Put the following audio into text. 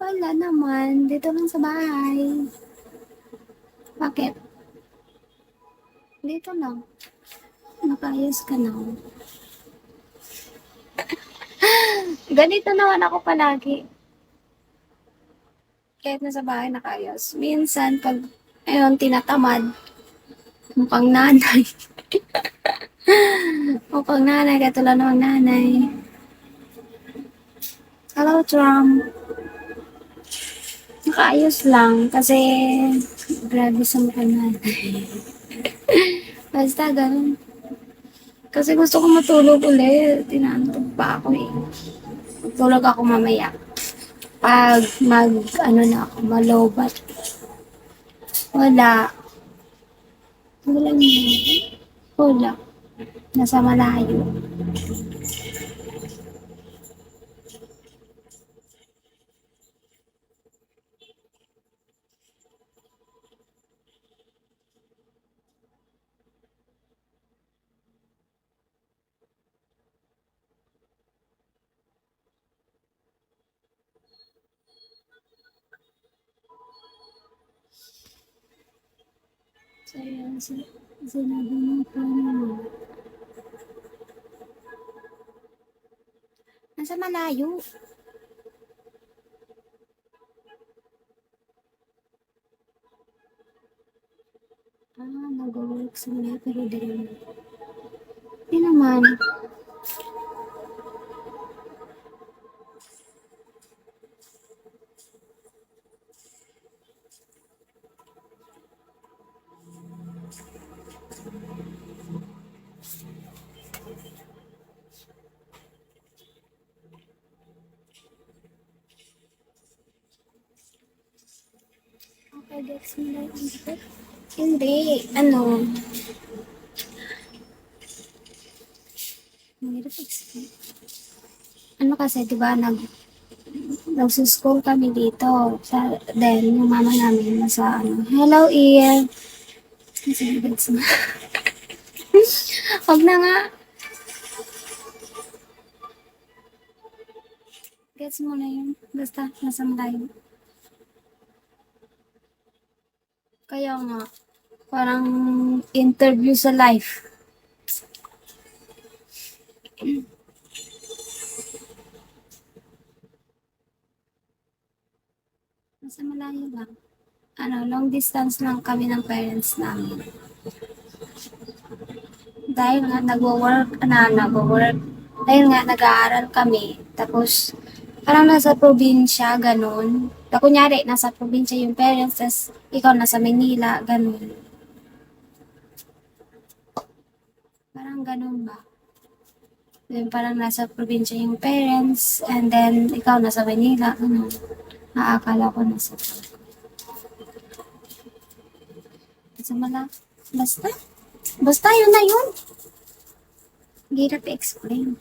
Wala naman. Dito lang sa bahay. Bakit? Dito lang. Nakaayos ka na. Ganito naman ako palagi. Kahit nasa bahay nakaayos. Minsan, pag, ayun, tinatamad. Mukhang nanay. Mukhang nanay, katulad ng nanay. Hello, Trump. Nakaayos lang kasi grabe sa mukhang nanay. Basta ganun. Kasi gusto ko matulog ulit. Tinaantog pa ako eh. Tulog ako mamaya. Pag ano na ako, malobat. Wala. Wala niya. Wala. Nasa malayo. So, yun. Sinabi mo pa naman. Nasa malayo. Nag-work sa malayo pero din. Hindi naman. Okay, gets mo lang ang tip? Hindi. Ano? Mahirap explain. Ano kasi, di ba, nagsuschool kami dito. Then, yung mama namin nasa, ano, hello, Ian. Sige, gets mo. Huwag na nga. Gets mo na yun. Basta, nasa malayo. Kaya nga, parang interview sa life. Nasa malayo lang. Ano, long distance lang kami ng parents namin. Dahil nga nagwo-work. Dahil nga nag-aaral kami. Tapos, parang nasa probinsya, ganun. Kunyari, nasa probinsya yung parents, tas ikaw nasa Manila, ganun. Parang ganun ba? Then, parang nasa probinsya yung parents, and then ikaw nasa Manila, ganun. Naakala ko nasa mala. Basta. Basta yun na yun. Hirap i-explain.